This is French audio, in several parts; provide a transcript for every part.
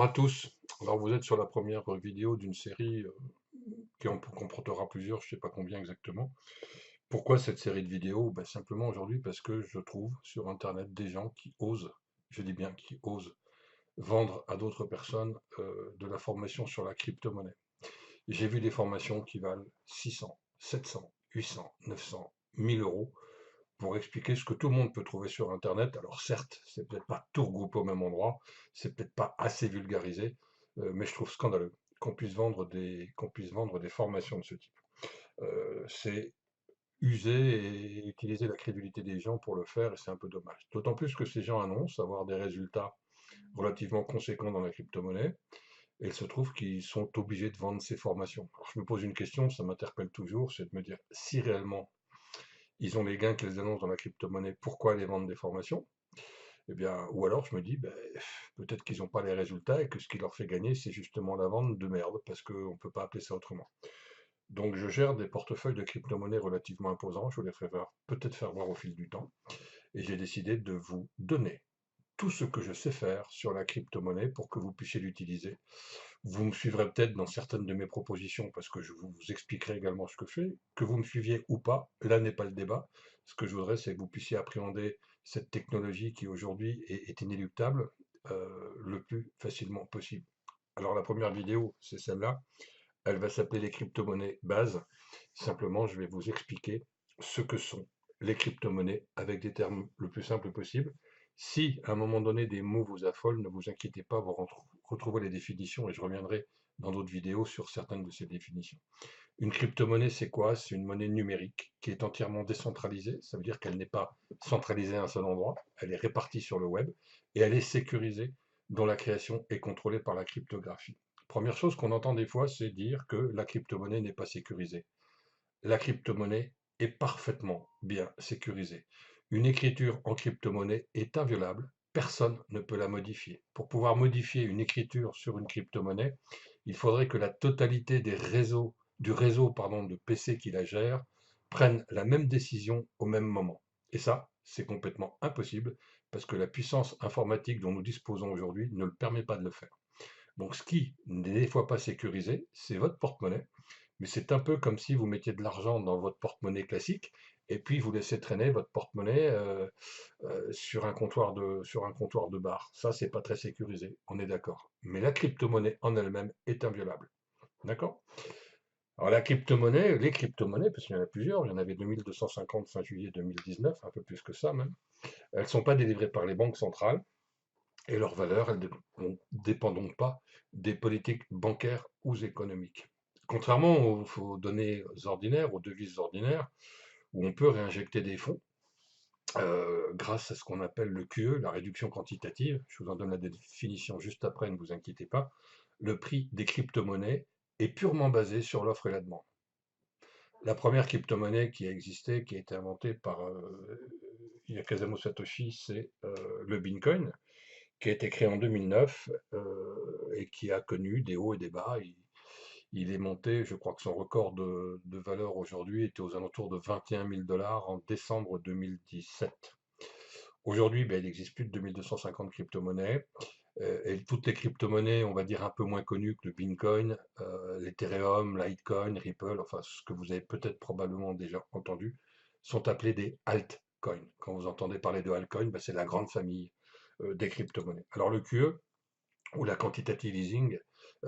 Bonjour à tous. Alors vous êtes sur la première vidéo d'une série qui en comportera plusieurs, je ne sais pas combien exactement. Pourquoi cette série de vidéos? Ben, simplement aujourd'hui parce que je trouve sur Internet des gens qui osent, je dis bien qui osent, vendre à d'autres personnes de la formation sur la crypto-monnaie. J'ai vu des formations qui valent 600, 700, 800, 900, 1000 euros pour expliquer ce que tout le monde peut trouver sur Internet. Alors certes, c'est peut-être pas tout regroupé au même endroit, c'est peut-être pas assez vulgarisé, mais je trouve scandaleux qu'on puisse vendre des formations de ce type. C'est user et utiliser la crédulité des gens pour le faire, et c'est un peu dommage. D'autant plus que ces gens annoncent avoir des résultats relativement conséquents dans la crypto-monnaie, et il se trouve qu'ils sont obligés de vendre ces formations. Alors je me pose une question, ça m'interpelle toujours, c'est de me dire si réellement ils ont les gains qu'ils annoncent dans la crypto-monnaie, pourquoi les vendre des formations? Eh bien, ou alors je me dis, ben, peut-être qu'ils n'ont pas les résultats et que ce qui leur fait gagner, c'est justement la vente de merde, parce qu'on ne peut pas appeler ça autrement. Donc je gère des portefeuilles de crypto-monnaies relativement imposants, je vous les ferai peut-être faire voir au fil du temps, et j'ai décidé de vous donner tout ce que je sais faire sur la crypto-monnaie pour que vous puissiez l'utiliser. Vous me suivrez peut-être dans certaines de mes propositions parce que je vous expliquerai également ce que je fais. Que vous me suiviez ou pas, là n'est pas le débat. Ce que je voudrais, c'est que vous puissiez appréhender cette technologie qui aujourd'hui est inéluctable le plus facilement possible. Alors la première vidéo, c'est celle-là. Elle va s'appeler les crypto-monnaies base. Simplement, je vais vous expliquer ce que sont les crypto-monnaies avec des termes le plus simples possible. Si à un moment donné des mots vous affolent, ne vous inquiétez pas, vous retrouvez les définitions et je reviendrai dans d'autres vidéos sur certaines de ces définitions. Une crypto-monnaie, c'est quoi? C'est une monnaie numérique qui est entièrement décentralisée. Ça veut dire qu'elle n'est pas centralisée à un seul endroit. Elle est répartie sur le web et elle est sécurisée, dont la création est contrôlée par la cryptographie. Première chose qu'on entend des fois, c'est dire que la crypto-monnaie n'est pas sécurisée. La crypto-monnaie est parfaitement bien sécurisée. Une écriture en crypto-monnaie est inviolable, personne ne peut la modifier. Pour pouvoir modifier une écriture sur une crypto-monnaie, il faudrait que la totalité du réseau de PC qui la gère prennent la même décision au même moment. Et ça, c'est complètement impossible parce que la puissance informatique dont nous disposons aujourd'hui ne le permet pas de le faire. Donc ce qui n'est des fois pas sécurisé, c'est votre porte-monnaie, mais c'est un peu comme si vous mettiez de l'argent dans votre porte-monnaie classique et puis vous laissez traîner votre porte-monnaie sur un comptoir de bar. Ça, c'est pas très sécurisé, on est d'accord. Mais la crypto-monnaie en elle-même est inviolable. D'accord? Alors la crypto-monnaie, les crypto-monnaies, parce qu'il y en a plusieurs, il y en avait 2250 fin juillet 2019, un peu plus que ça même, elles ne sont pas délivrées par les banques centrales et leur valeur, elles ne dépendent donc pas des politiques bancaires ou économiques. Contrairement aux données ordinaires, aux devises ordinaires, où on peut réinjecter des fonds grâce à ce qu'on appelle le QE, la réduction quantitative. Je vous en donne la définition juste après, ne vous inquiétez pas. Le prix des crypto-monnaies est purement basé sur l'offre et la demande. La première crypto-monnaie qui a existé, qui a été inventée par Nakamoto Satoshi, c'est le Bitcoin, qui a été créé en 2009 et qui a connu des hauts et des bas. Il est monté, je crois que son record de valeur aujourd'hui était aux alentours de 21 000 dollars en décembre 2017. Aujourd'hui, ben, il existe plus de 2250 crypto-monnaies. Et toutes les crypto-monnaies, on va dire un peu moins connues que le Bitcoin, l'Ethereum, Litecoin, Ripple, enfin ce que vous avez peut-être probablement déjà entendu, sont appelées des altcoins. Quand vous entendez parler de altcoin, ben, c'est la grande famille des crypto-monnaies. Alors le QE, ou la quantitative easing,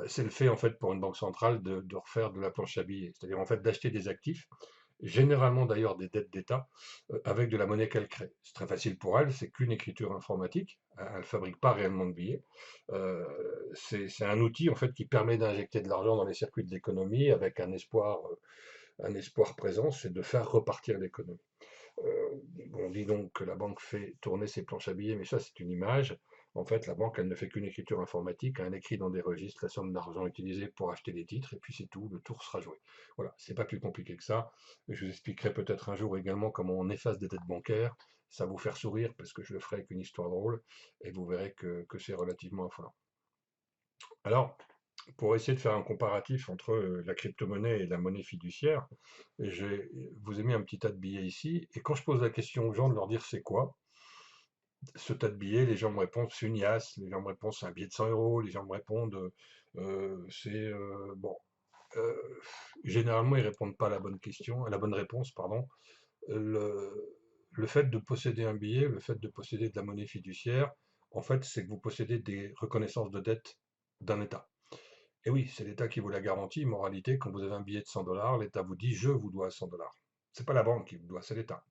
c'est le fait en fait pour une banque centrale de refaire de la planche à billets, c'est-à-dire en fait d'acheter des actifs, généralement d'ailleurs des dettes d'État, avec de la monnaie qu'elle crée. C'est très facile pour elle, c'est qu'une écriture informatique, hein, elle ne fabrique pas réellement de billets. Euh, c'est un outil en fait qui permet d'injecter de l'argent dans les circuits de l'économie avec un espoir présent, c'est de faire repartir l'économie. On dit donc que la banque fait tourner ses planches à billets, mais ça c'est une image. En fait, la banque, elle ne fait qu'une écriture informatique, elle écrit dans des registres la somme d'argent utilisée pour acheter des titres, et puis c'est tout, le tour sera joué. Voilà, c'est pas plus compliqué que ça. Je vous expliquerai peut-être un jour également comment on efface des dettes bancaires. Ça va vous faire sourire parce que je le ferai avec une histoire drôle, et vous verrez que c'est relativement affolant. Alors, pour essayer de faire un comparatif entre la crypto-monnaie et la monnaie fiduciaire, je vous ai mis un petit tas de billets ici, et quand je pose la question aux gens de leur dire c'est quoi, ce tas de billets, les gens me répondent c'est une IAS, les gens me répondent c'est un billet de 100 euros, les gens me répondent c'est bon. Euh, Généralement, ils répondent pas à la bonne question, à la bonne réponse, pardon. Le, le fait de posséder un billet, le fait de posséder de la monnaie fiduciaire, en fait, c'est que vous possédez des reconnaissances de dette d'un État. Et oui, c'est l'État qui vous la garantit. Moralité, quand vous avez un billet de 100 dollars, l'État vous dit je vous dois 100 dollars. C'est pas la banque qui vous doit, c'est l'État.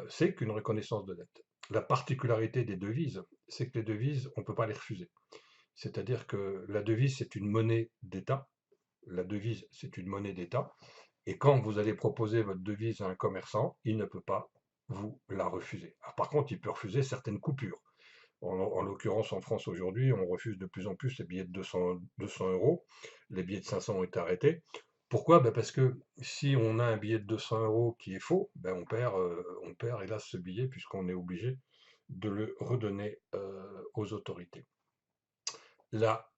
C'est qu'une reconnaissance de dette. La particularité des devises, c'est que les devises, on ne peut pas les refuser. C'est-à-dire que la devise, c'est une monnaie d'État. La devise, c'est une monnaie d'État. Et quand vous allez proposer votre devise à un commerçant, il ne peut pas vous la refuser. Alors, par contre, il peut refuser certaines coupures. En l'occurrence, en France aujourd'hui, on refuse de plus en plus les billets de 200 euros. Les billets de 500 ont été arrêtés. Pourquoi? Ben parce que si on a un billet de 200 euros qui est faux, ben on perd hélas ce billet puisqu'on est obligé de le redonner aux autorités. La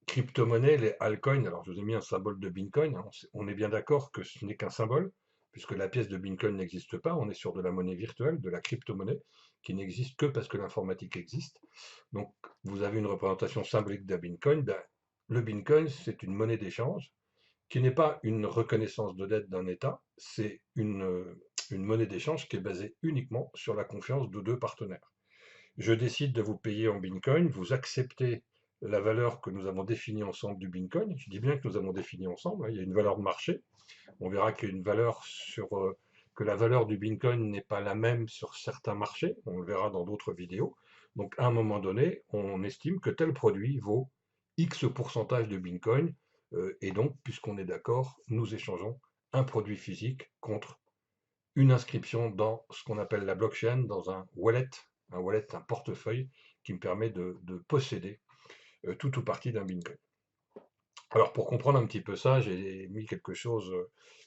crypto-monnaie, les altcoins, alors je vous ai mis un symbole de Bitcoin, hein, on est bien d'accord que ce n'est qu'un symbole, puisque la pièce de Bitcoin n'existe pas, on est sur de la monnaie virtuelle, de la crypto-monnaie, qui n'existe que parce que l'informatique existe. Donc vous avez une représentation symbolique d'un Bitcoin. Ben, le Bitcoin, c'est une monnaie d'échange qui n'est pas une reconnaissance de dette d'un État, c'est une monnaie d'échange qui est basée uniquement sur la confiance de deux partenaires. Je décide de vous payer en Bitcoin, vous acceptez la valeur que nous avons définie ensemble du Bitcoin. Je dis bien que nous avons défini ensemble, hein, il y a une valeur de marché. On verra qu'il y a une valeur que la valeur du Bitcoin n'est pas la même sur certains marchés. On le verra dans d'autres vidéos. Donc à un moment donné, on estime que tel produit vaut X pourcentage de Bitcoin. Et donc, puisqu'on est d'accord, nous échangeons un produit physique contre une inscription dans ce qu'on appelle la blockchain, dans un wallet, un portefeuille qui me permet de posséder tout ou partie d'un Bitcoin. Alors pour comprendre un petit peu ça, j'ai mis quelque chose,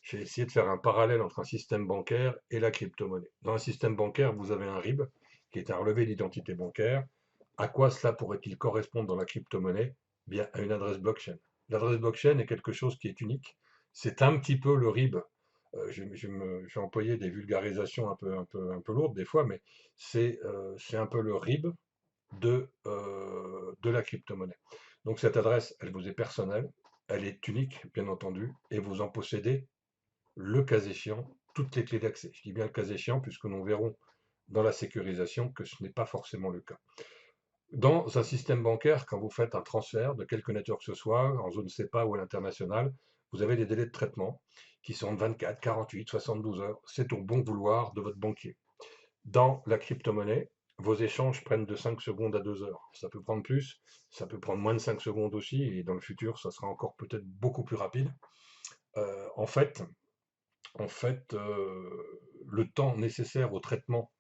j'ai essayé de faire un parallèle entre un système bancaire et la crypto-monnaie. Dans un système bancaire, vous avez un RIB, qui est un relevé d'identité bancaire. À quoi cela pourrait-il correspondre dans la crypto-monnaie? Bien, à une adresse blockchain. L'adresse blockchain est quelque chose qui est unique. C'est un petit peu le RIB. Je vais employer des vulgarisations un peu lourdes des fois, mais c'est un peu le RIB de la crypto-monnaie. Donc cette adresse, elle vous est personnelle, elle est unique, bien entendu, et vous en possédez, le cas échéant, toutes les clés d'accès. Je dis bien le cas échéant, puisque nous verrons dans la sécurisation que ce n'est pas forcément le cas. Dans un système bancaire, quand vous faites un transfert de quelque nature que ce soit, en zone CEPA ou à l'international, vous avez des délais de traitement qui sont de 24, 48, 72 heures. C'est au bon vouloir de votre banquier. Dans la crypto-monnaie, vos échanges prennent de 5 secondes à 2 heures. Ça peut prendre plus, ça peut prendre moins de 5 secondes aussi, et dans le futur, ça sera encore peut-être beaucoup plus rapide. Euh, en fait, le temps nécessaire au traitement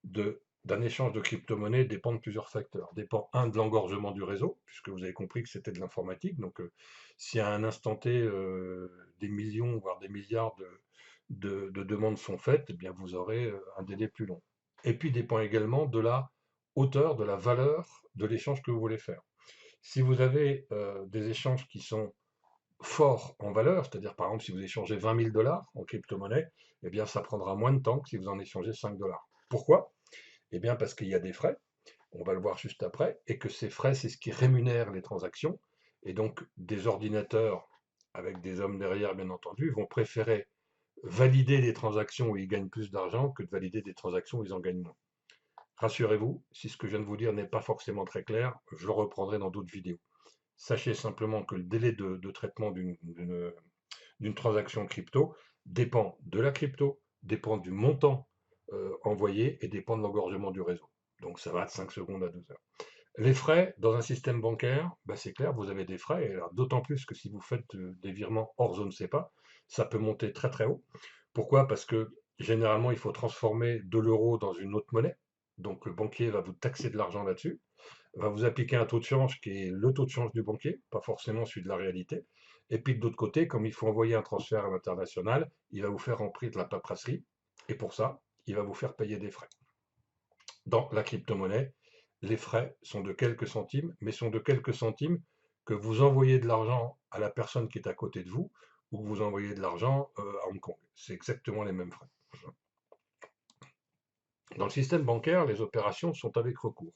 d'un échange de crypto-monnaie dépend de plusieurs facteurs. Dépend, un, de l'engorgement du réseau, puisque vous avez compris que c'était de l'informatique. Donc, si à un instant T, des millions, voire des milliards de demandes sont faites, eh bien, vous aurez un délai plus long. Et puis, dépend également de la hauteur, de la valeur de l'échange que vous voulez faire. Si vous avez des échanges qui sont forts en valeur, c'est-à-dire par exemple si vous échangez 20 000 dollars en crypto-monnaie, eh bien ça prendra moins de temps que si vous en échangez 5 dollars. Pourquoi? Eh bien parce qu'il y a des frais, on va le voir juste après, et que ces frais, c'est ce qui rémunère les transactions, et donc des ordinateurs, avec des hommes derrière bien entendu, vont préférer valider des transactions où ils gagnent plus d'argent que de valider des transactions où ils en gagnent moins. Rassurez-vous, si ce que je viens de vous dire n'est pas forcément très clair, je le reprendrai dans d'autres vidéos. Sachez simplement que le délai de traitement d'une transaction crypto dépend de la crypto, dépend du montant envoyé et dépend de l'engorgement du réseau. Donc ça va de 5 secondes à 2 heures. Les frais dans un système bancaire, bah c'est clair, vous avez des frais, et d'autant plus que si vous faites des virements hors zone CEPA, ça peut monter très très haut. Pourquoi? Parce que généralement, il faut transformer de l'euro dans une autre monnaie. Donc le banquier va vous taxer de l'argent là-dessus, va vous appliquer un taux de change qui est le taux de change du banquier, pas forcément celui de la réalité. Et puis de l'autre côté, comme il faut envoyer un transfert à l'international, il va vous faire remplir de la paperasserie. Et pour ça, il va vous faire payer des frais. Dans la crypto-monnaie, les frais sont de quelques centimes, mais sont de quelques centimes que vous envoyez de l'argent à la personne qui est à côté de vous ou que vous envoyez de l'argent à Hong Kong. C'est exactement les mêmes frais. Dans le système bancaire, les opérations sont avec recours.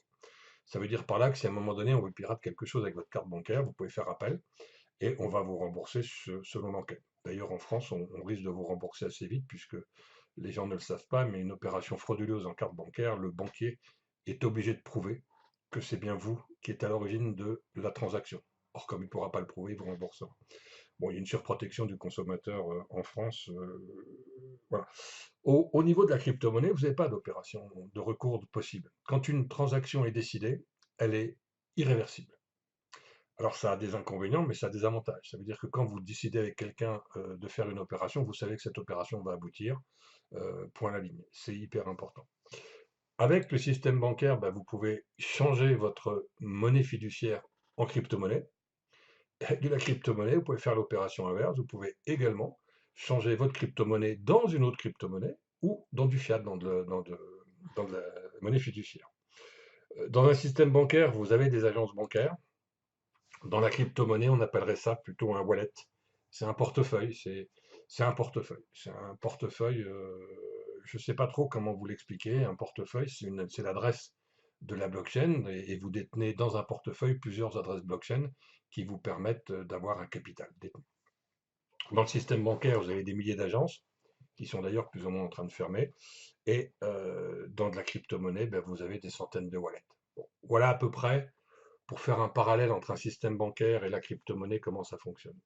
Ça veut dire par là que si à un moment donné on vous pirate quelque chose avec votre carte bancaire, vous pouvez faire appel et on va vous rembourser selon l'enquête. D'ailleurs, en France, on risque de vous rembourser assez vite puisque les gens ne le savent pas, mais une opération frauduleuse en carte bancaire, le banquier est obligé de prouver que c'est bien vous qui êtes à l'origine de la transaction. Or, comme il ne pourra pas le prouver, il vous remboursera. Bon, il y a une surprotection du consommateur en France. Voilà. Au niveau de la crypto-monnaie, vous n'avez pas d'opération de recours possible. Quand une transaction est décidée, elle est irréversible. Alors ça a des inconvénients, mais ça a des avantages. Ça veut dire que quand vous décidez avec quelqu'un de faire une opération, vous savez que cette opération va aboutir, point à la ligne. C'est hyper important. Avec le système bancaire, bah, vous pouvez changer votre monnaie fiduciaire en crypto-monnaie. De la crypto-monnaie, vous pouvez faire l'opération inverse. Vous pouvez également changer votre crypto-monnaie dans une autre crypto-monnaie ou dans du fiat, dans de la monnaie fiduciaire. Dans un système bancaire, vous avez des agences bancaires. Dans la crypto-monnaie, on appellerait ça plutôt un wallet. C'est un portefeuille. C'est un portefeuille. C'est un portefeuille. Je ne sais pas trop comment vous l'expliquer. Un portefeuille, c'est l'adresse de la blockchain et vous détenez dans un portefeuille plusieurs adresses blockchain qui vous permettent d'avoir un capital détenu. Dans le système bancaire, vous avez des milliers d'agences qui sont d'ailleurs plus ou moins en train de fermer. Et dans de la crypto-monnaie, ben, vous avez des centaines de wallets. Bon, voilà à peu près pour faire un parallèle entre un système bancaire et la crypto-monnaie, comment ça fonctionne.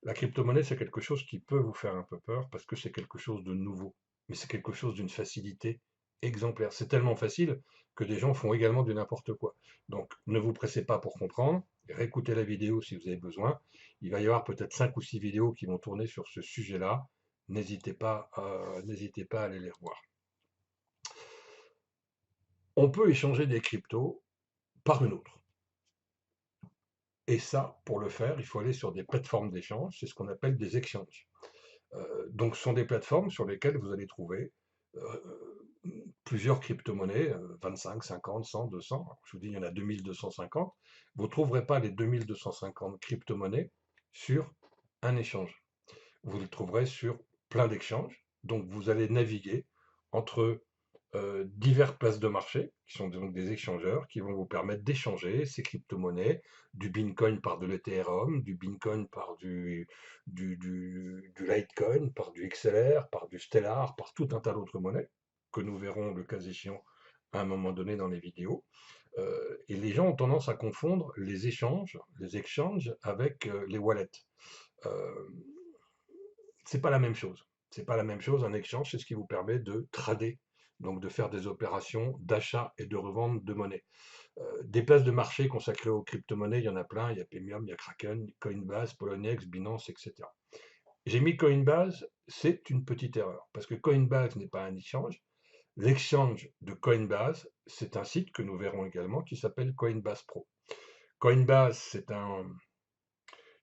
La crypto-monnaie, c'est quelque chose qui peut vous faire un peu peur parce que c'est quelque chose de nouveau, mais c'est quelque chose d'une facilité exemplaire. C'est tellement facile que des gens font également du n'importe quoi. Donc, ne vous pressez pas pour comprendre. Réécoutez la vidéo si vous avez besoin. Il va y avoir peut-être 5 ou 6 vidéos qui vont tourner sur ce sujet-là. N'hésitez pas à aller les revoir. On peut échanger des cryptos par une autre. Et ça, pour le faire, il faut aller sur des plateformes d'échange, c'est ce qu'on appelle des exchanges. Donc, ce sont des plateformes sur lesquelles vous allez trouver plusieurs crypto-monnaies, 25, 50, 100, 200. Je vous dis, il y en a 2250. Vous ne trouverez pas les 2250 crypto-monnaies sur un échange. Vous les trouverez sur plein d'échanges. Donc, vous allez naviguer entre diverses places de marché, qui sont donc des échangeurs, qui vont vous permettre d'échanger ces crypto-monnaies, du Bitcoin par de l'Ethereum, du Bitcoin par du Litecoin, par du XLR, par du Stellar, par tout un tas d'autres monnaies, que nous verrons le cas échéant à un moment donné dans les vidéos. Et les gens ont tendance à confondre les exchanges avec les wallets. Euh, c'est pas la même chose. C'est pas la même chose. Un exchange, c'est ce qui vous permet de trader, donc de faire des opérations d'achat et de revente de monnaie. Des places de marché consacrées aux crypto-monnaies, il y en a plein. Il y a Premium, il y a Kraken, Coinbase, Poloniex, Binance, etc. J'ai mis Coinbase, c'est une petite erreur, parce que Coinbase n'est pas un exchange. L'exchange de Coinbase, c'est un site que nous verrons également qui s'appelle Coinbase Pro. Coinbase, je ne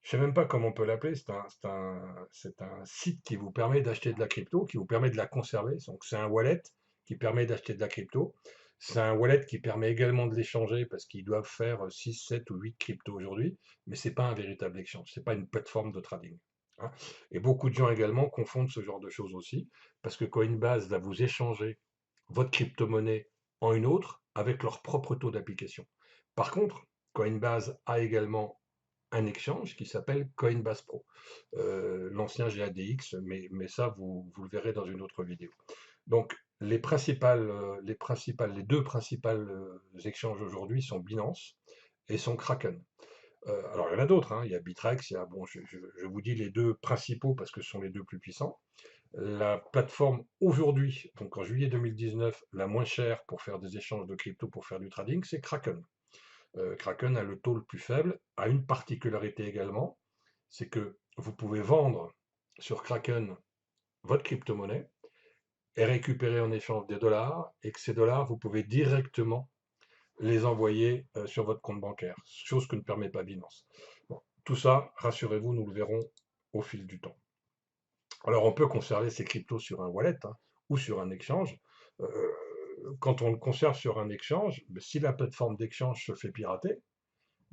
sais même pas comment on peut l'appeler, c'est un site qui vous permet d'acheter de la crypto, qui vous permet de la conserver. Donc c'est un wallet qui permet d'acheter de la crypto. C'est un wallet qui permet également de l'échanger parce qu'ils doivent faire 6, 7 ou 8 cryptos aujourd'hui, mais ce n'est pas un véritable échange, ce n'est pas une plateforme de trading. Hein. Et beaucoup de gens également confondent ce genre de choses aussi, parce que Coinbase va vous échanger votre crypto-monnaie en une autre avec leur propre taux d'application. Par contre, Coinbase a également un exchange qui s'appelle Coinbase Pro, l'ancien GADX, mais ça, vous le verrez dans une autre vidéo. Donc, les deux principales échanges aujourd'hui sont Binance et sont Kraken. Alors, il y en a d'autres, hein. Il y a Bitrex, bon, je vous dis les deux principaux parce que ce sont les deux plus puissants. La plateforme aujourd'hui, donc en juillet 2019, la moins chère pour faire des échanges de crypto, pour faire du trading, c'est Kraken. Kraken a le taux le plus faible, a une particularité également, c'est que vous pouvez vendre sur Kraken votre crypto-monnaie et récupérer en échange des dollars, et que ces dollars, vous pouvez directement les envoyer sur votre compte bancaire, chose que ne permet pas Binance. Bon, tout ça, rassurez-vous, nous le verrons au fil du temps. Alors, on peut conserver ces cryptos sur un wallet hein, ou sur un exchange. Euh, Quand on le conserve sur un exchange, si la plateforme d'échange se fait pirater,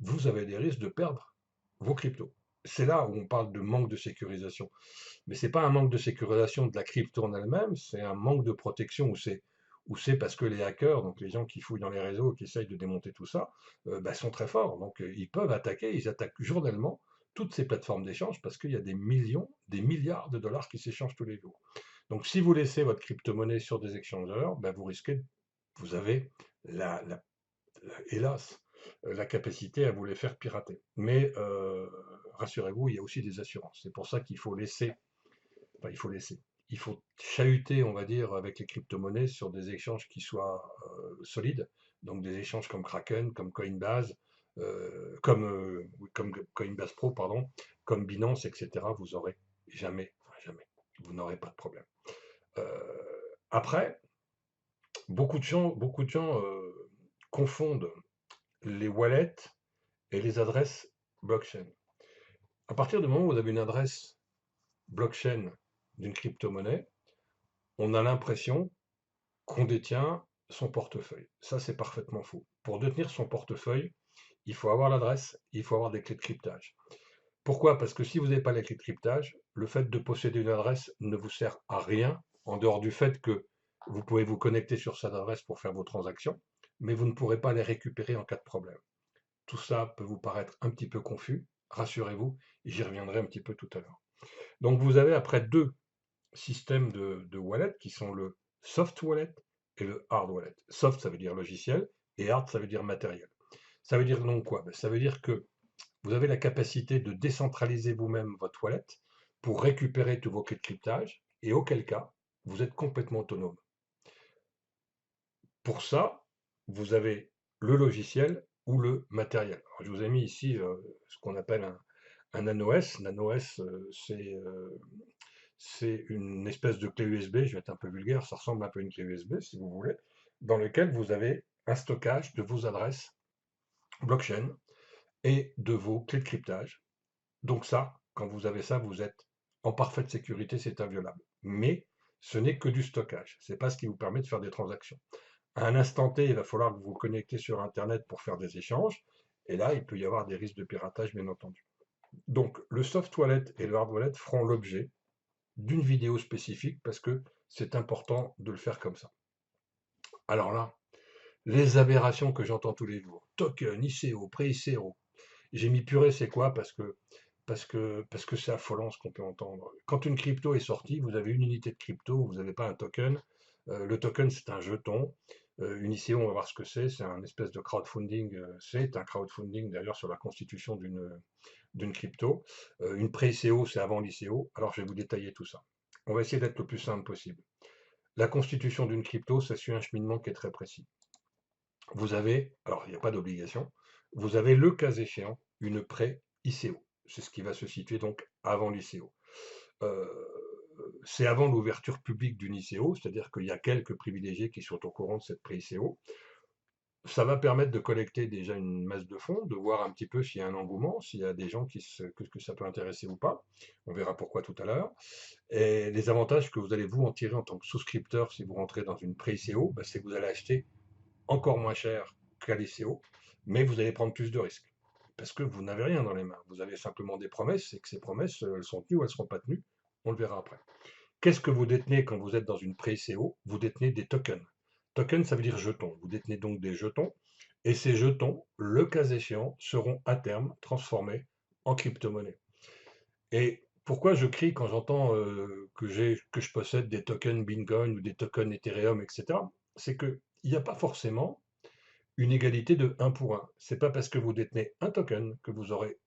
vous avez des risques de perdre vos cryptos. C'est là où on parle de manque de sécurisation. Mais ce n'est pas un manque de sécurisation de la crypto en elle-même, c'est un manque de protection ou c'est parce que les hackers, donc les gens qui fouillent dans les réseaux et qui essayent de démonter tout ça, bah, sont très forts. Donc ils peuvent attaquer, ils attaquent journellement toutes ces plateformes d'échange parce qu'il y a des millions, des milliards de dollars qui s'échangent tous les jours. Donc si vous laissez votre crypto-monnaie sur des échangeurs, bah, vous risquez, vous avez hélas, la capacité à vous les faire pirater. Mais rassurez-vous, il y a aussi des assurances. C'est pour ça qu'il faut laisser, enfin il faut laisser, il faut chahuter, on va dire, avec les crypto-monnaies sur des échanges qui soient solides. Donc des échanges comme Kraken, comme Coinbase, comme Coinbase Pro, pardon, comme Binance, etc. Vous aurez jamais, enfin, jamais, vous n'aurez pas de problème. Après, beaucoup de gens confondent les wallets et les adresses blockchain. À partir du moment où vous avez une adresse blockchain d'une crypto-monnaie, on a l'impression qu'on détient son portefeuille. Ça, c'est parfaitement faux. Pour détenir son portefeuille, il faut avoir l'adresse, il faut avoir des clés de cryptage. Pourquoi? Parce que si vous n'avez pas les clés de cryptage, le fait de posséder une adresse ne vous sert à rien, en dehors du fait que vous pouvez vous connecter sur cette adresse pour faire vos transactions, mais vous ne pourrez pas les récupérer en cas de problème. Tout ça peut vous paraître un petit peu confus, rassurez-vous, j'y reviendrai un petit peu tout à l'heure. Donc vous avez après deux systèmes de wallet qui sont le soft wallet et le hard wallet. Soft, ça veut dire logiciel, et hard, ça veut dire matériel. Ça veut dire donc quoi? Ça veut dire que vous avez la capacité de décentraliser vous-même votre wallet pour récupérer tous vos clés de cryptage, et auquel cas, vous êtes complètement autonome. Pour ça, vous avez le logiciel ou le matériel. Alors, je vous ai mis ici ce qu'on appelle un NanoS. NanoS, c'est une espèce de clé USB, je vais être un peu vulgaire, ça ressemble un peu à une clé USB si vous voulez, dans lequel vous avez un stockage de vos adresses blockchain et de vos clés de cryptage. Donc ça, quand vous avez ça, vous êtes en parfaite sécurité, c'est inviolable. Mais ce n'est que du stockage, ce n'est pas ce qui vous permet de faire des transactions. À un instant T, il va falloir que vous vous connectez sur Internet pour faire des échanges, et là, il peut y avoir des risques de piratage, bien entendu. Donc, le soft wallet et le hard wallet feront l'objet d'une vidéo spécifique parce que c'est important de le faire comme ça. Alors là, les aberrations que j'entends tous les jours, token, ICO, pré-ICO, j'ai mis purée, c'est quoi? Parce que c'est affolant ce qu'on peut entendre. Quand une crypto est sortie, vous avez une unité de crypto, vous n'avez pas un token. Le token, c'est un jeton. Une ICO, on va voir ce que c'est un espèce de crowdfunding. C'est un crowdfunding d'ailleurs sur la constitution d'une crypto. Une pré-ICO, c'est avant l'ICO. Alors je vais vous détailler tout ça. On va essayer d'être le plus simple possible. La constitution d'une crypto, ça suit un cheminement qui est très précis. Vous avez, alors il n'y a pas d'obligation, vous avez le cas échéant une pré-ICO. C'est ce qui va se situer donc avant l'ICO. Euh, c'est avant l'ouverture publique d'une ICO, c'est-à-dire qu'il y a quelques privilégiés qui sont au courant de cette pré-ICO. Ça va permettre de collecter déjà une masse de fonds, de voir un petit peu s'il y a un engouement, s'il y a des gens que ça peut intéresser ou pas. On verra pourquoi tout à l'heure. Et les avantages que vous allez vous en tirer en tant que souscripteur si vous rentrez dans une pré-ICO, c'est que vous allez acheter encore moins cher qu'à l'ICO, mais vous allez prendre plus de risques. Parce que vous n'avez rien dans les mains. Vous avez simplement des promesses, et que ces promesses, elles sont tenues ou elles ne seront pas tenues. On le verra après. Qu'est-ce que vous détenez quand vous êtes dans une pré-ICO? Vous détenez des tokens. Tokens, ça veut dire jetons. Vous détenez donc des jetons, et ces jetons, le cas échéant, seront à terme transformés en crypto-monnaie. Et pourquoi je crie quand j'entends que je possède des tokens Bitcoin ou des tokens Ethereum, etc. C'est qu'il n'y a pas forcément une égalité de 1 pour 1. C'est pas parce que vous détenez un token que vous aurez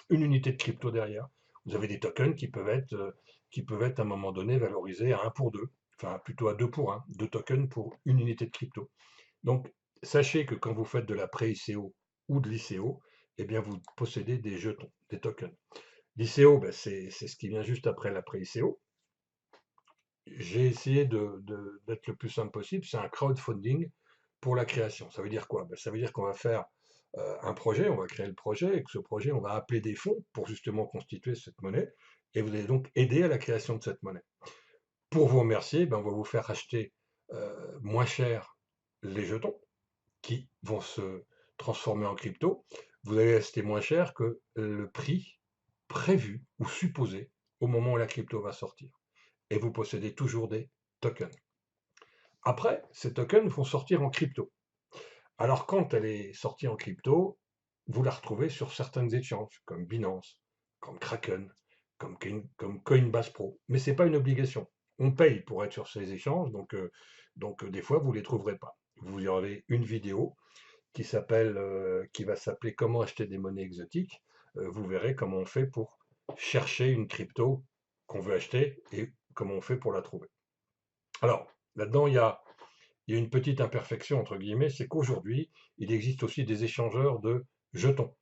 une unité de crypto derrière. Vous avez des tokens qui peuvent être à un moment donné valorisés à 1 pour 2, enfin plutôt à 2 pour 1, 2 tokens pour une unité de crypto. Donc sachez que quand vous faites de la pré-ICO ou de l'ICO, eh bien vous possédez des jetons, des tokens. L'ICO, c'est ce qui vient juste après la pré-ICO. J'ai essayé d'être le plus simple possible. C'est un crowdfunding pour la création. Ça veut dire quoi? Ça veut dire qu'on va faire un projet, on va créer le projet, et que ce projet, on va appeler des fonds pour justement constituer cette monnaie, et vous allez donc aider à la création de cette monnaie. Pour vous remercier, on va vous faire acheter moins cher les jetons, qui vont se transformer en crypto. Vous allez acheter moins cher que le prix prévu ou supposé au moment où la crypto va sortir. Et vous possédez toujours des tokens. Après, ces tokens vont sortir en crypto. Alors quand elle est sortie en crypto, vous la retrouvez sur certaines exchanges, comme Binance, comme Kraken, comme Coinbase Pro. Mais ce n'est pas une obligation. On paye pour être sur ces échanges, donc des fois, vous ne les trouverez pas. Vous y aurez une vidéo qui va s'appeler Comment acheter des monnaies exotiques. Vous verrez comment on fait pour chercher une crypto qu'on veut acheter et comment on fait pour la trouver. Alors, là-dedans, il y a une petite imperfection, entre guillemets, c'est qu'aujourd'hui, il existe aussi des échangeurs de jetons.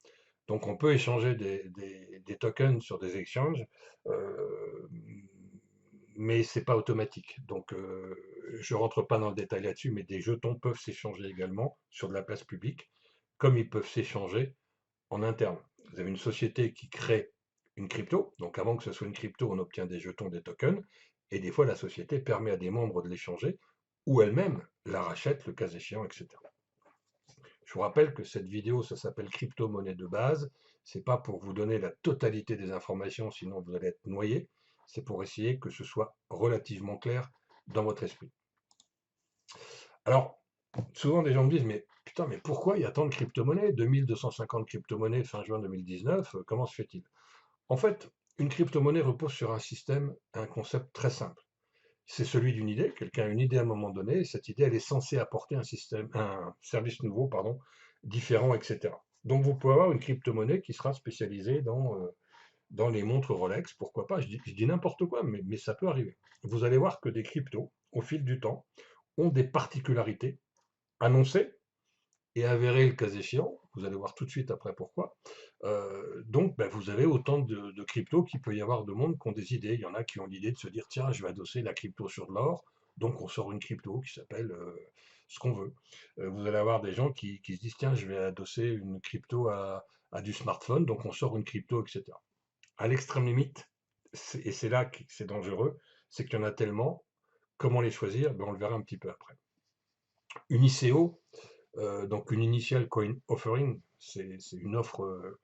Donc on peut échanger des tokens sur des exchanges, euh, mais c'est pas automatique. Donc je rentre pas dans le détail là-dessus, mais des jetons peuvent s'échanger également sur de la place publique, comme ils peuvent s'échanger en interne. Vous avez une société qui crée une crypto, donc avant que ce soit une crypto, on obtient des jetons, des tokens, et des fois la société permet à des membres de l'échanger, ou elle-même la rachète, le cas échéant, etc. Je vous rappelle que cette vidéo, ça s'appelle crypto-monnaie de base. C'est pas pour vous donner la totalité des informations, sinon vous allez être noyé. C'est pour essayer que ce soit relativement clair dans votre esprit. Alors, souvent des gens me disent, mais putain, mais pourquoi il y a tant de crypto-monnaies 2250 crypto-monnaies fin juin 2019, comment se fait-il? En fait, une crypto-monnaie repose sur un système, un concept très simple. C'est celui d'une idée. Quelqu'un a une idée à un moment donné, et cette idée, elle est censée apporter un service nouveau, pardon, différent, etc. Donc vous pouvez avoir une crypto-monnaie qui sera spécialisée dans les montres Rolex, pourquoi pas, je dis n'importe quoi, mais ça peut arriver. Vous allez voir que des cryptos, au fil du temps, ont des particularités annoncées et avérées le cas échéant. Vous allez voir tout de suite après pourquoi. Donc, ben, vous avez autant de cryptos qu'il peut y avoir de monde qui ont des idées. Il y en a qui ont l'idée de se dire, tiens, je vais adosser la crypto sur de l'or. Donc, on sort une crypto qui s'appelle ce qu'on veut. Vous allez avoir des gens qui se disent, tiens, je vais adosser une crypto à du smartphone. Donc, on sort une crypto, etc. À l'extrême limite, et c'est là que c'est dangereux, c'est qu'il y en a tellement. Comment les choisir? Ben, on le verra un petit peu après. Une ICO, donc une Initial Coin Offering, c'est une offre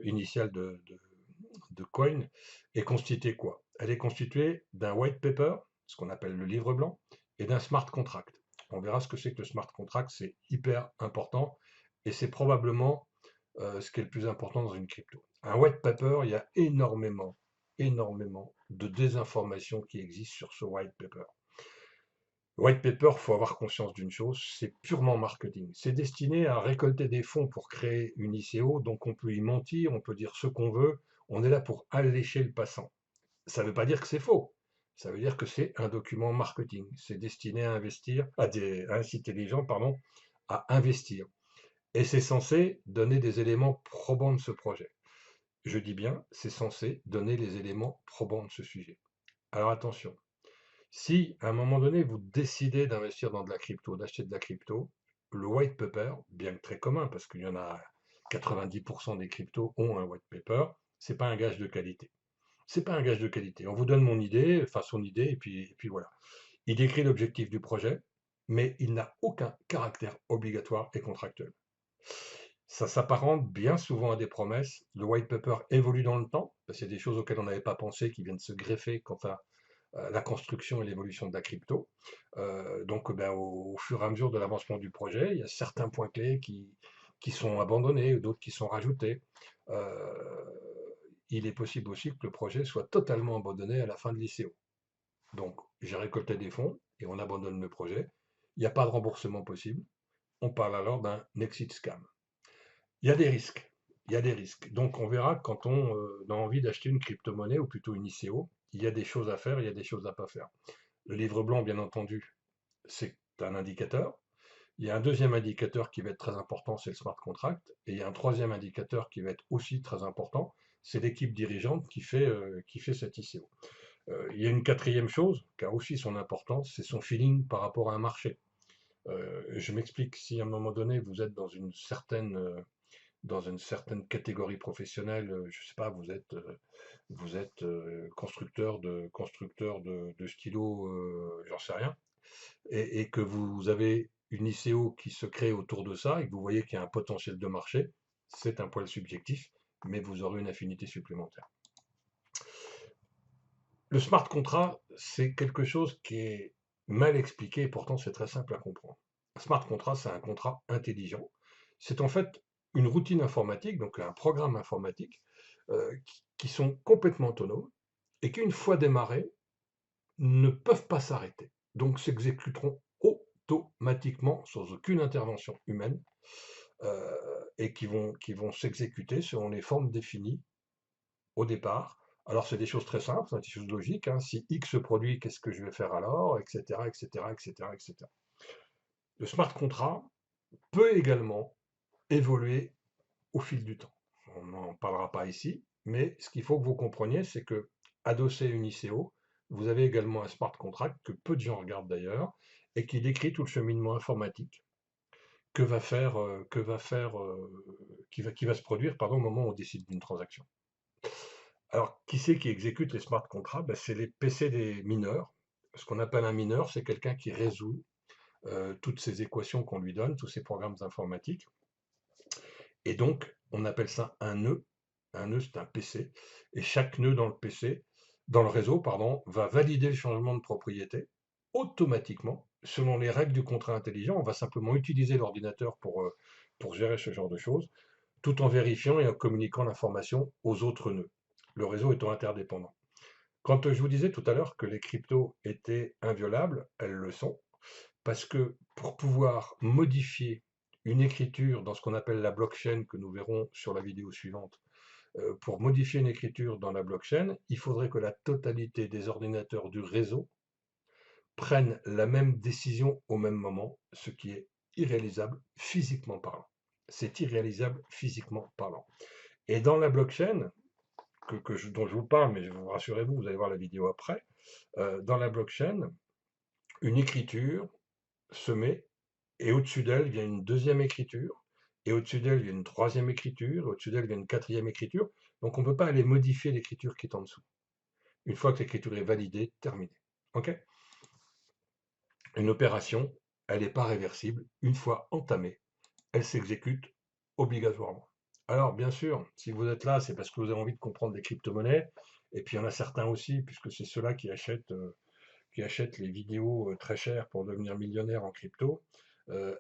initiale de coin, est constituée quoi? Elle est constituée d'un white paper, ce qu'on appelle le livre blanc, et d'un smart contract. On verra ce que c'est que le smart contract, c'est hyper important, et c'est probablement ce qui est le plus important dans une crypto. Un white paper, il y a énormément de désinformation qui existe sur ce white paper. Le white paper, il faut avoir conscience d'une chose, c'est purement marketing. C'est destiné à récolter des fonds pour créer une ICO, donc on peut y mentir, on peut dire ce qu'on veut, on est là pour allécher le passant. Ça ne veut pas dire que c'est faux, ça veut dire que c'est un document marketing. C'est destiné à investir, à inciter les gens, pardon, à investir. Et c'est censé donner des éléments probants de ce projet. Je dis bien, c'est censé donner les éléments probants de ce sujet. Alors attention, si à un moment donné vous décidez d'investir dans de la crypto, d'acheter de la crypto, le white paper, bien que très commun, parce qu'il y en a 90% des cryptos ont un white paper, c'est pas un gage de qualité. C'est pas un gage de qualité. On vous donne mon idée, enfin son idée, et puis voilà. Il décrit l'objectif du projet, mais il n'a aucun caractère obligatoire et contractuel. Ça s'apparente bien souvent à des promesses. Le white paper évolue dans le temps, parce qu'il y a des choses auxquelles on n'avait pas pensé qui viennent se greffer quant à la construction et l'évolution de la crypto. Donc, ben, au fur et à mesure de l'avancement du projet, il y a certains points clés qui sont abandonnés, d'autres qui sont rajoutés. Euh, il est possible aussi que le projet soit totalement abandonné à la fin de l'ICO. Donc, j'ai récolté des fonds et on abandonne le projet. Il n'y a pas de remboursement possible. On parle alors d'un exit scam. Il y a des risques. Il y a des risques. Donc, on verra que quand on a envie d'acheter une crypto-monnaie ou plutôt une ICO, il y a des choses à faire, il y a des choses à ne pas faire. Le livre blanc, bien entendu, c'est un indicateur. Il y a un deuxième indicateur qui va être très important, c'est le smart contract. Et il y a un troisième indicateur qui va être aussi très important, c'est l'équipe dirigeante qui fait cette ICO. Il y a une quatrième chose qui a aussi son importance, c'est son feeling par rapport à un marché. Je m'explique, si à un moment donné vous êtes dans une certaine catégorie professionnelle, je ne sais pas, vous êtes constructeur de stylos, j'en sais rien, et que vous avez une ICO qui se crée autour de ça et que vous voyez qu'il y a un potentiel de marché, c'est un poil subjectif, mais vous aurez une affinité supplémentaire. Le smart contract, c'est quelque chose qui est mal expliqué et pourtant c'est très simple à comprendre. Un smart contract, c'est un contrat intelligent. C'est en fait une routine informatique, donc un programme informatique, qui sont complètement autonomes et qui, une fois démarrés, ne peuvent pas s'arrêter. Donc s'exécuteront automatiquement sans aucune intervention humaine et qui vont s'exécuter selon les formes définies au départ. Alors c'est des choses très simples, c'est des choses logiques, hein. Si X se produit, qu'est-ce que je vais faire alors, etc., etc., etc., etc. Le smart contract peut également évoluer au fil du temps. On n'en parlera pas ici, mais ce qu'il faut que vous compreniez, c'est que adossé à une ICO, vous avez également un smart contract que peu de gens regardent d'ailleurs et qui décrit tout le cheminement informatique qui va se produire pardon, au moment où on décide d'une transaction. Alors, qui c'est qui exécute les smart contracts? Ben, c'est les PC des mineurs. Ce qu'on appelle un mineur, c'est quelqu'un qui résout toutes ces équations qu'on lui donne, tous ces programmes informatiques. Et donc, on appelle ça un nœud. Un nœud, c'est un PC. Et chaque nœud dans le PC, dans le réseau, pardon, va valider le changement de propriété automatiquement, selon les règles du contrat intelligent. On va simplement utiliser l'ordinateur pour gérer ce genre de choses, tout en vérifiant et en communiquant l'information aux autres nœuds, le réseau étant interdépendant. Quand je vous disais tout à l'heure que les cryptos étaient inviolables, elles le sont, parce que pour pouvoir modifier une écriture dans ce qu'on appelle la blockchain, que nous verrons sur la vidéo suivante, pour modifier une écriture dans la blockchain, il faudrait que la totalité des ordinateurs du réseau prennent la même décision au même moment, ce qui est irréalisable physiquement parlant. C'est irréalisable physiquement parlant. Et dans la blockchain, dont je vous parle, mais rassurez-vous, vous allez voir la vidéo après, dans la blockchain, une écriture se met, et au-dessus d'elle vient une deuxième écriture, et au-dessus d'elle vient une troisième écriture, et au-dessus d'elle vient une quatrième écriture. Donc on ne peut pas aller modifier l'écriture qui est en dessous. Une fois que l'écriture est validée, terminée. OK? Une opération, elle n'est pas réversible. Une fois entamée, elle s'exécute obligatoirement. Alors, bien sûr, si vous êtes là, c'est parce que vous avez envie de comprendre les crypto-monnaies. Et puis, il y en a certains aussi, puisque c'est ceux-là qui achètent les vidéos très chères pour devenir millionnaire en crypto.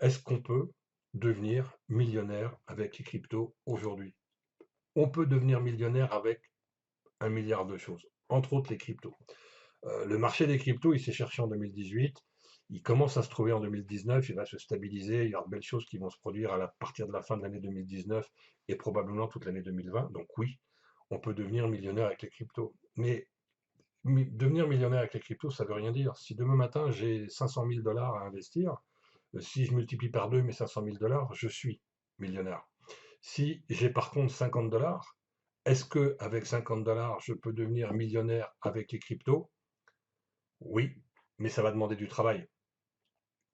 Est-ce qu'on peut devenir millionnaire avec les cryptos aujourd'hui? On peut devenir millionnaire avec 1 milliard de choses, entre autres les cryptos. Le marché des cryptos, il s'est cherché en 2018. Il commence à se trouver en 2019, il va se stabiliser, il y aura de belles choses qui vont se produire partir de la fin de l'année 2019 et probablement toute l'année 2020. Donc oui, on peut devenir millionnaire avec les cryptos. Mais devenir millionnaire avec les cryptos, ça ne veut rien dire. Si demain matin j'ai 500 000 dollars à investir, si je multiplie par 2 mes 500 000 dollars, je suis millionnaire. Si j'ai par contre 50 dollars, est-ce que avec 50 dollars, je peux devenir millionnaire avec les cryptos? Oui, mais ça va demander du travail.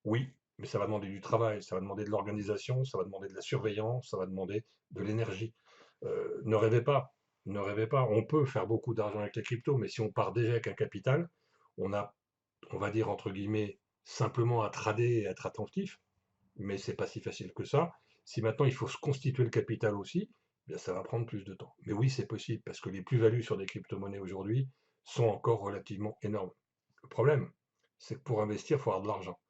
Oui, mais ça va demander du travail, ça va demander de l'organisation, ça va demander de la surveillance, ça va demander de l'énergie. Ne rêvez pas, ne rêvez pas. On peut faire beaucoup d'argent avec les cryptos, mais si on part déjà avec un capital, on a, on va dire entre guillemets, simplement à trader et à être attentif, mais c'est pas si facile que ça. Si maintenant il faut se constituer le capital aussi, eh bien ça va prendre plus de temps. Mais oui, c'est possible, parce que les plus-values sur des crypto-monnaies aujourd'hui sont encore relativement énormes. Le problème, c'est que pour investir, il faut avoir de l'argent.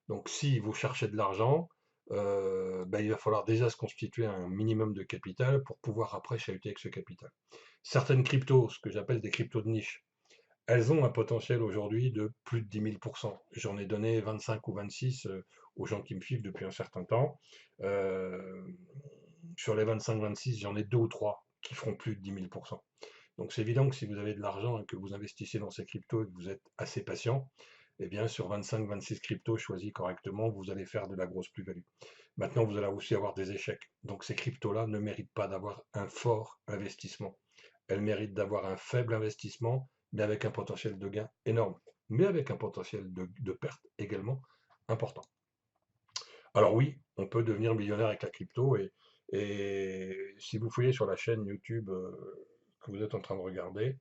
Donc si vous cherchez de l'argent, ben, il va falloir déjà se constituer un minimum de capital pour pouvoir après chahuter avec ce capital. Certaines cryptos, ce que j'appelle des cryptos de niche, elles ont un potentiel aujourd'hui de plus de 10 000%. J'en ai donné 25 ou 26 aux gens qui me suivent depuis un certain temps. Euh, sur les 25-26, j'en ai deux ou trois qui feront plus de 10 000%. Donc c'est évident que si vous avez de l'argent et que vous investissez dans ces cryptos et que vous êtes assez patient, eh bien sur 25-26 cryptos choisis correctement, vous allez faire de la grosse plus-value. Maintenant, vous allez aussi avoir des échecs. Donc ces cryptos-là ne méritent pas d'avoir un fort investissement. Elles méritent d'avoir un faible investissement, mais avec un potentiel de gain énorme, mais avec un potentiel de perte également important. Alors oui, on peut devenir millionnaire avec la crypto et si vous fouillez sur la chaîne YouTube que vous êtes en train de regarder,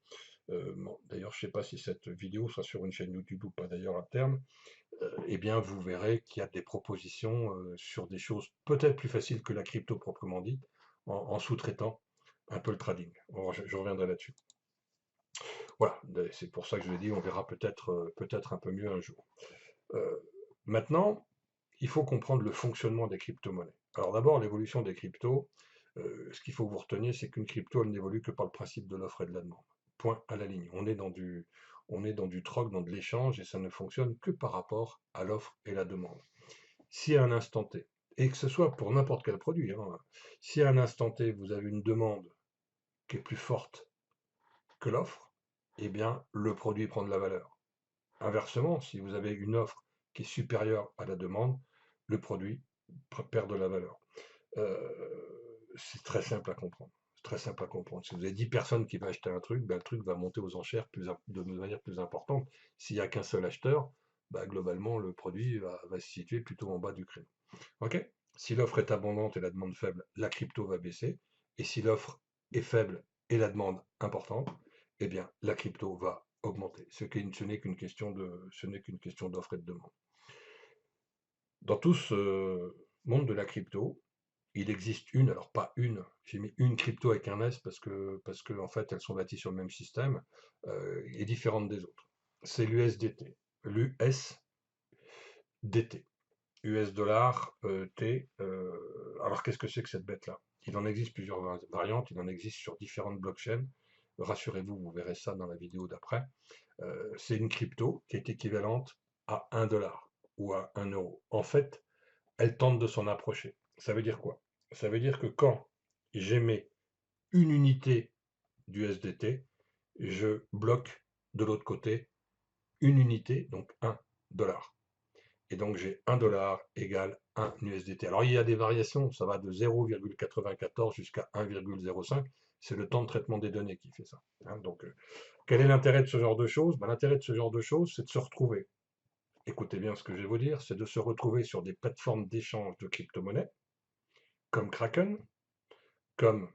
bon, d'ailleurs je ne sais pas si cette vidéo sera sur une chaîne YouTube ou pas d'ailleurs à terme, eh bien vous verrez qu'il y a des propositions sur des choses peut-être plus faciles que la crypto proprement dite, en sous-traitant un peu le trading. Bon, je reviendrai là-dessus. Voilà, c'est pour ça que je l'ai dit, on verra peut-être un peu mieux un jour. Euh, Maintenant, il faut comprendre le fonctionnement des crypto-monnaies. Alors d'abord, l'évolution des cryptos, ce qu'il faut que vous reteniez, c'est qu'une crypto, elle n'évolue que par le principe de l'offre et de la demande. Point à la ligne. On est dans du troc, dans de l'échange, et ça ne fonctionne que par rapport à l'offre et la demande. Si à un instant T, et que ce soit pour n'importe quel produit, hein, si à un instant T, vous avez une demande qui est plus forte que l'offre, eh bien, le produit prend de la valeur. Inversement, si vous avez une offre qui est supérieure à la demande, le produit perd de la valeur. C'est très simple à comprendre. C'est très simple à comprendre. Si vous avez 10 personnes qui veulent acheter un truc, ben, le truc va monter aux enchères de manière plus importante. S'il n'y a qu'un seul acheteur, ben, globalement, le produit va se situer plutôt en bas du créneau. Ok. Si l'offre est abondante et la demande faible, la crypto va baisser. Et si l'offre est faible et la demande importante, eh bien, la crypto va augmenter. Ce n'est qu'une question d'offre et de demande. Dans tout ce monde de la crypto, il existe alors pas une, j'ai mis une crypto avec un S parce que en fait, elles sont bâties sur le même système, et différentes des autres. C'est l'USDT. L'USDT. US dollar, T. Alors qu'est-ce que c'est que cette bête-là? Il en existe plusieurs variantes, il en existe sur différentes blockchains. Rassurez-vous, vous verrez ça dans la vidéo d'après. C'est une crypto qui est équivalente à 1 dollar ou à 1 euro. En fait, elle tente de s'en approcher. Ça veut dire quoi? Ça veut dire que quand j'émets une unité du SDT, je bloque de l'autre côté une unité, donc 1 dollar. Et donc j'ai 1 dollar égale 1 USDT. Alors il y a des variations, ça va de 0,94 jusqu'à 1,05. C'est le temps de traitement des données qui fait ça. Hein. Donc quel est l'intérêt de ce genre de choses? Ben, l'intérêt de ce genre de choses, c'est de se retrouver. Écoutez bien ce que je vais vous dire, c'est de se retrouver sur des plateformes d'échange de crypto-monnaies, comme Kraken, comme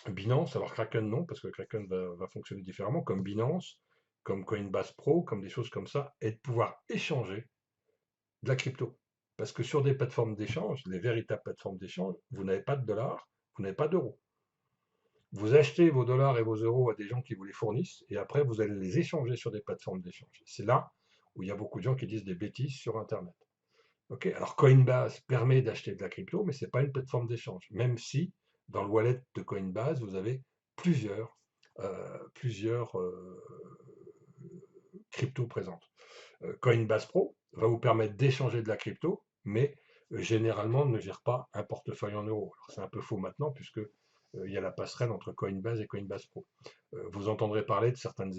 Binance. Alors Kraken non, parce que Kraken va fonctionner différemment, comme Binance, comme Coinbase Pro, comme des choses comme ça, et de pouvoir échanger de la crypto. Parce que sur des plateformes d'échange, les véritables plateformes d'échange, vous n'avez pas de dollars, vous n'avez pas d'euros. Vous achetez vos dollars et vos euros à des gens qui vous les fournissent, et après vous allez les échanger sur des plateformes d'échange. C'est là où il y a beaucoup de gens qui disent des bêtises sur Internet. Ok, alors Coinbase permet d'acheter de la crypto, mais ce n'est pas une plateforme d'échange. Même si dans le wallet de Coinbase, vous avez plusieurs cryptos présentes. Coinbase Pro va vous permettre d'échanger de la crypto, mais généralement ne gère pas un portefeuille en euros. C'est un peu faux maintenant, puisque il y a la passerelle entre Coinbase et Coinbase Pro. Vous entendrez parler de certains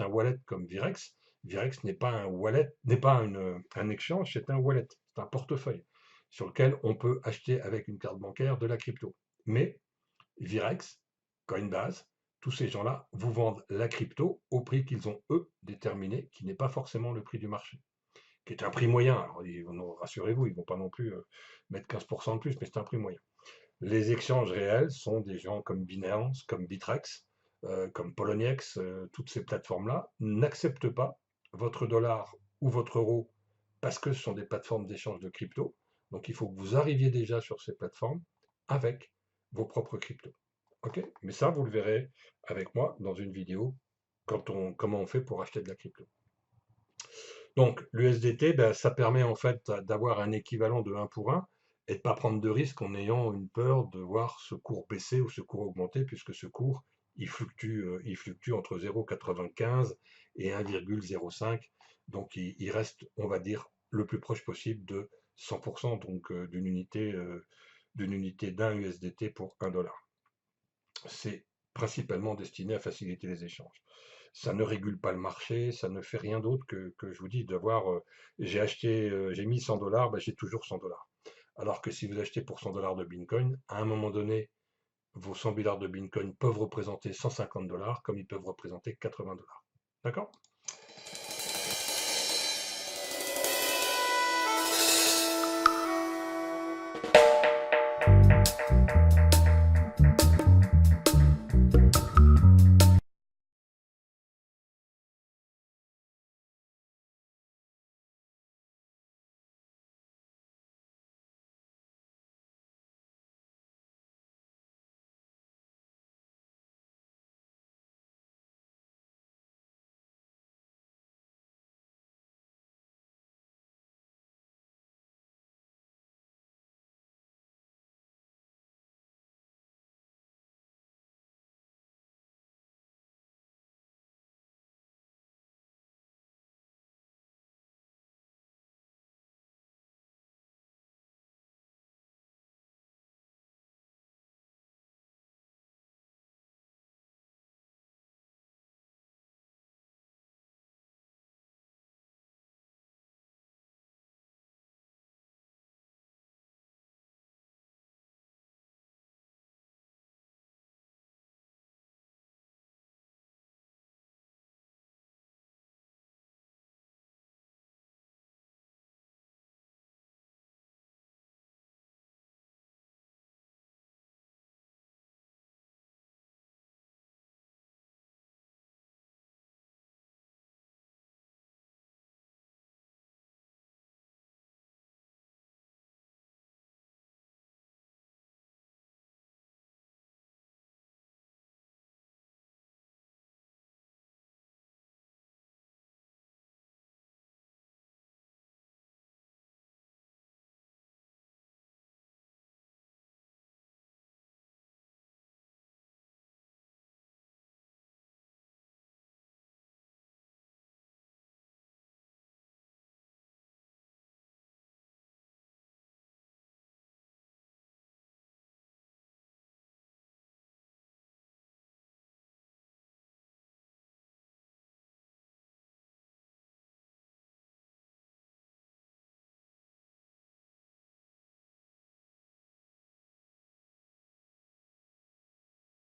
wallets comme Virex. Virex n'est pas un wallet, n'est pas un exchange, c'est un wallet, c'est un portefeuille sur lequel on peut acheter avec une carte bancaire de la crypto. Mais Virex, Coinbase, tous ces gens-là vous vendent la crypto au prix qu'ils ont eux déterminé, qui n'est pas forcément le prix du marché, qui est un prix moyen. Alors, rassurez-vous, ils ne vont pas non plus mettre 15% de plus, mais c'est un prix moyen. Les échanges réels sont des gens comme Binance, comme Bitrex, comme Poloniex, toutes ces plateformes-là n'acceptent pas votre dollar ou votre euro parce que ce sont des plateformes d'échange de crypto. Donc il faut que vous arriviez déjà sur ces plateformes avec vos propres cryptos. Ok? Mais ça, vous le verrez avec moi dans une vidéo comment on fait pour acheter de la crypto. Donc l'USDT, ben, ça permet en fait d'avoir un équivalent de 1 pour 1 et de ne pas prendre de risque en ayant une peur de voir ce cours baisser ou ce cours augmenter, puisque ce cours, il fluctue entre 0,95 et 1,05. Donc il reste, on va dire, le plus proche possible de 100%, donc d'une unité d'un USDT pour 1 dollar. C'est principalement destiné à faciliter les échanges. Ça ne régule pas le marché, ça ne fait rien d'autre que je vous dis d'avoir, j'ai mis 100 dollars, ben, j'ai toujours 100 dollars. Alors que si vous achetez pour 100 dollars de Bitcoin, à un moment donné, vos 100 dollars de Bitcoin peuvent représenter 150 dollars, comme ils peuvent représenter 80 dollars. D'accord?